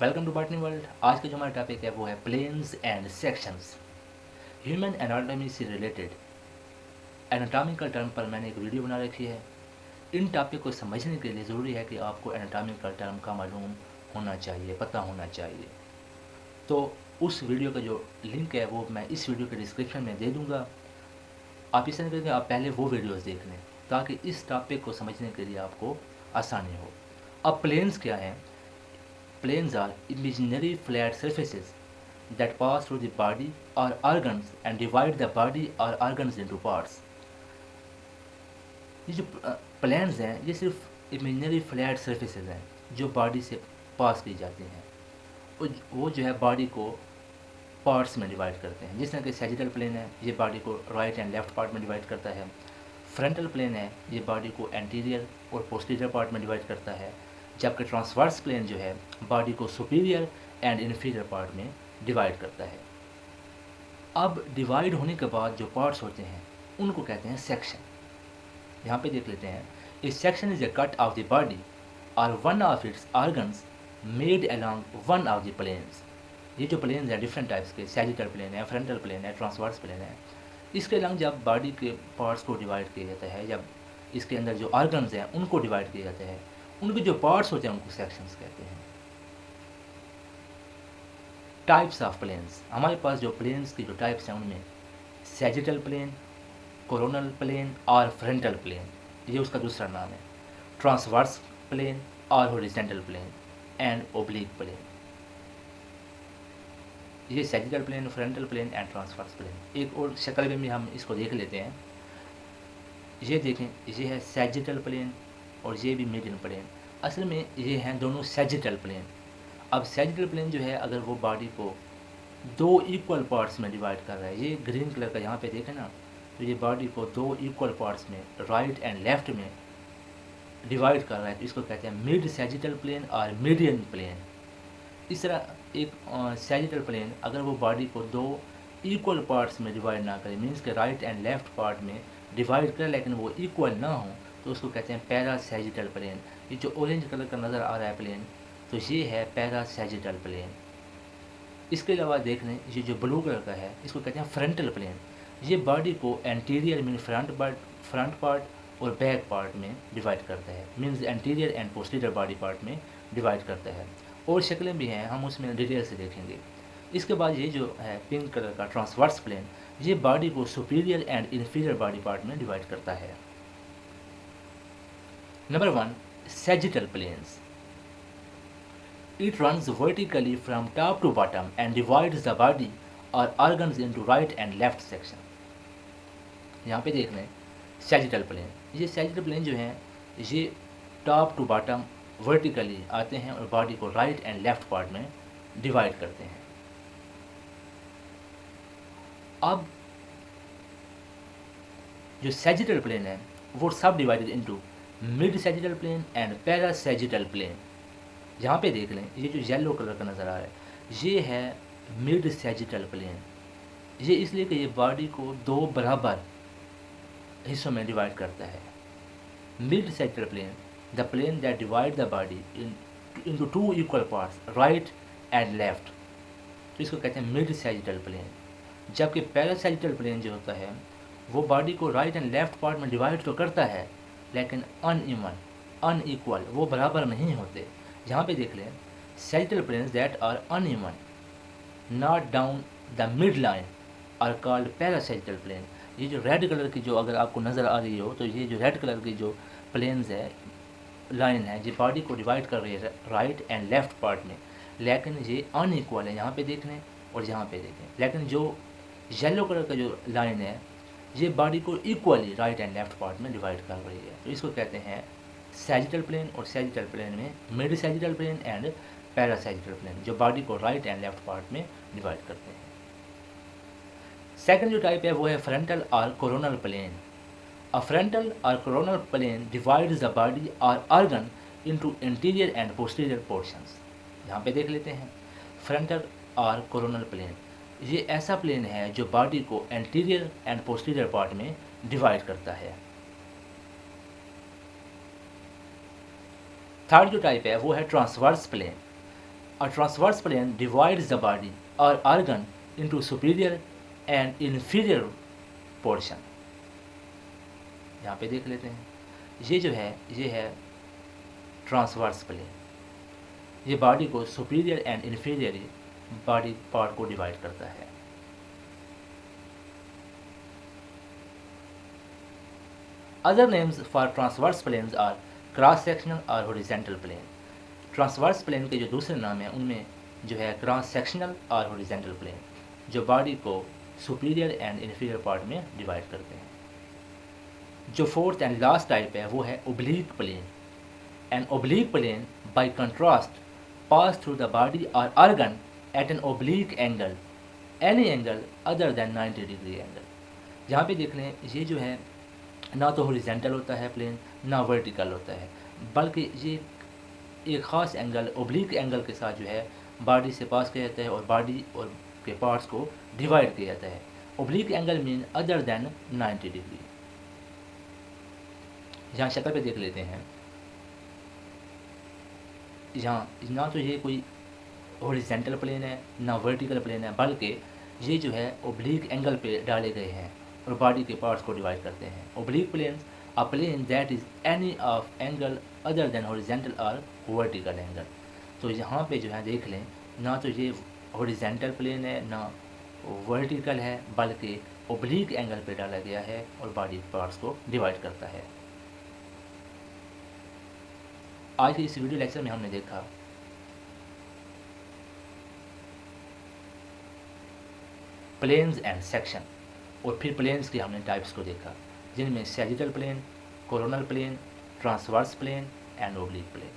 Welcome to botany world. आज का जो हमारा टॉपिक है वो है planes and sections. Human anatomy से रिलेटेड एनाटॉमिकल टर्म पर मैंने एक वीडियो बना रखी है। इन टॉपिक को समझने के लिए ज़रूरी है कि आपको एनाटॉमिकल टर्म का मालूम होना चाहिए, पता होना चाहिए। तो उस वीडियो का जो लिंक है वो मैं इस वीडियो के डिस्क्रिप्शन में दे दूँगा। आप इस तरह करके आप पहले वो वीडियोज़ देख लें ताकि इस टॉपिक को समझने के लिए आपको आसानी हो। अब प्लेन्स क्या हैं? Planes are imaginary flat surfaces that pass through the body or organs and divide the body or organs into parts. ये जो प्लेन्स हैं ये सिर्फ इमेजिनरी फ्लैट सर्फेसेज हैं जो बॉडी से पास की जाती हैं। वो जो है बॉडी को पार्ट्स में डिवाइड करते हैं। जिस तरह कि सैजिटल प्लेन है ये बॉडी को राइट एंड लेफ्ट पार्ट में डिवाइड करता है। फ्रंटल प्लेन है ये बॉडी को एंटीरियर और पोस्टीरियर पार्ट में डिवाइड करता है, जबकि ट्रांसवर्स प्लेन जो है बॉडी को सुपीरियर एंड इन्फीरियर पार्ट में डिवाइड करता है। अब डिवाइड होने के बाद जो पार्ट्स होते हैं उनको कहते हैं सेक्शन। यहाँ पे देख लेते हैं, a section is a cut off the body और one of its organs made along one of the planes. ये जो प्लेन्स हैं डिफरेंट टाइप्स के, सैजिटल प्लेन है, फ्रंटल प्लेन है, ट्रांसवर्स प्लेन है। इसके अलावा जब बॉडी के पार्ट्स को डिवाइड किया जाता है, जब इसके अंदर जो ऑर्गन्स हैं उनको डिवाइड किया जाता है, उनके जो पार्ट्स होते हैं उनको सेक्शंस कहते हैं। टाइप्स ऑफ प्लेन्स, हमारे पास जो प्लेन्स की जो टाइप्स हैं उनमें सैजिटल प्लेन, कोरोनल प्लेन और फ्रंटल प्लेन, ये उसका दूसरा नाम है। ट्रांसवर्स प्लेन और horizontal plane and oblique plane. ये sagittal plane, frontal plane and transverse plane. एक और शक्ल में भी हम इसको देख लेते हैं। ये देखें, ये है सैजिटल प्लेन और ये भी मिडिल प्लेन। असल में ये हैं दोनों सैजिटल प्लेन। अब सैजिटल प्लेन जो है अगर वो बॉडी को दो इक्वल पार्ट्स में डिवाइड कर रहा है, ये ग्रीन कलर का यहाँ पे देखें ना, तो ये बॉडी को दो इक्वल पार्ट्स में राइट एंड लेफ्ट में डिवाइड कर रहा है, तो इसको कहते हैं मिड सैजिटल प्लेन और मीडियन प्लेन। इस तरह एक सैजिटल प्लेन अगर वो बॉडी को दो इक्वल पार्ट्स में डिवाइड ना करे, मीन्स के राइट एंड लेफ्ट पार्ट में डिवाइड करे लेकिन वो इक्वल ना हो, तो उसको कहते हैं पैरा सैजिटल प्लेन। ये जो ऑरेंज कलर का नज़र आ रहा है प्लेन, तो ये है पैरा सैजिटल प्लेन। इसके अलावा देख लें, ये जो ब्लू कलर का है इसको कहते हैं फ्रंटल प्लेन। ये बॉडी को एंटीरियर मीन फ्रंट पार्ट और बैक पार्ट में डिवाइड करता है, means anterior and posterior body part में डिवाइड करता है। और शक्लें भी हैं, हम उसमें डिटेल से देखेंगे। इसके बाद ये जो है पिंक कलर का ट्रांसवर्स प्लेन, ये बॉडी को superior and inferior body part में डिवाइड करता है। Number 1, sagittal planes. It runs vertically from top to bottom and divides the body or organs into right and left section. यहाँ पे देख लें सैजिटल प्लेन, ये सैजिटल प्लेन जो हैं ये टॉप टू बॉटम वर्टिकली आते हैं और बॉडी को राइट एंड लेफ्ट पार्ट में डिवाइड करते हैं। अब जो सैजिटल प्लेन है वो subdivided into mid sagittal plane and para sagittal plane. यहाँ पे देख लें, ये जो येलो कलर का नज़र आ रहा है ये है मिड सैजिटल प्लेन। ये इसलिए कि ये बॉडी को दो बराबर हिस्सों में डिवाइड करता है। Mid sagittal plane, the plane that divide the body into two equal parts right and left, तो इसको कहते हैं मिड सैजिटल प्लेन। जबकि पैरा सैजिटल प्लेन जो होता है वो बॉडी को राइट एंड लेफ्ट पार्ट में डिवाइड तो करता है लेकिन अनइक्वल, वो बराबर नहीं होते। यहाँ पे देख लें, sagittal planes that are uneven not down the mid line are called parasagittal plane. ये जो रेड कलर की जो अगर आपको नज़र आ रही हो, तो ये जो रेड कलर की जो प्लेन्स है, लाइन है, ये बॉडी को डिवाइड कर रही है राइट एंड लेफ्ट पार्ट में, लेकिन ये अनइक्वल है। यहाँ पे देख लें और यहाँ पे देखें, लेकिन जो येलो कलर का जो लाइन है ये बॉडी को equally right and left part में डिवाइड कर रही है, तो इसको कहते हैं सैजिटल प्लेन। और सैजिटल प्लेन में mid sagittal plane and para sagittal plane जो बॉडी को राइट एंड लेफ्ट पार्ट में डिवाइड करते हैं। सेकंड जो टाइप है वो है फ्रंटल और कोरोनल प्लेन। अ फ्रंटल और coronal plane divides the body और organ into interior and posterior portions. यहाँ पे देख लेते हैं, फ्रंटल और कोरोनल प्लेन ये ऐसा प्लेन है जो बॉडी को एंटीरियर एंड पोस्टीरियर पार्ट में डिवाइड करता है। थर्ड जो टाइप है वो है transverse plane. A transverse plane divides the body or organ into superior and inferior portion. यहाँ पे देख लेते हैं, ये है ट्रांसवर्स प्लेन। ये बॉडी को superior and inferior body part को डिवाइड करता है। Other names for transverse planes are cross sectional और हॉरिजॉन्टल प्लेन। ट्रांसवर्स प्लेन के जो दूसरे नाम हैं उनमें जो है क्रॉस सेक्शनल और हॉरिजॉन्टल प्लेन, जो बॉडी को सुपीरियर एंड इन्फीरियर पार्ट में डिवाइड करते हैं। जो फोर्थ एंड लास्ट टाइप है वो है oblique plane. An oblique plane by contrast pass through the body और organ at an oblique angle, any angle other than 90 degree angle. यहाँ पे देख लें, ये जो है ना तो हॉरिजॉन्टल होता है प्लेन, ना वर्टिकल होता है, बल्कि ये एक ख़ास एंगल ओब्लीक एंगल के साथ जो है बॉडी से पास किया जाता है और बॉडी और के पार्ट्स को डिवाइड किया जाता है। Oblique angle mean other than 90 degree. यहाँ शक्ल पे देख लेते हैं, यहाँ ना तो ये कोई हॉरिजॉन्टल प्लेन है ना वर्टिकल प्लेन है, बल्कि ये जो है ओब्लीक एंगल पे डाले गए हैं और बॉडी के पार्ट्स को डिवाइड करते हैं। Oblique plane a plane that is any of angle other than horizontal और वर्टिकल एंगल। तो यहाँ पे जो है देख लें, ना तो ये हॉरिजॉन्टल प्लेन है ना वर्टिकल है, बल्कि ओब्लीक एंगल पे डाला गया है और बॉडी पार्ट्स को डिवाइड करता है। आज के इस वीडियो लेक्चर में हमने देखा प्लेन्स एंड सेक्शन, और फिर प्लेन्स के हमने टाइप्स को देखा, जिनमें sagittal plane, coronal plane, transverse plane and oblique plane.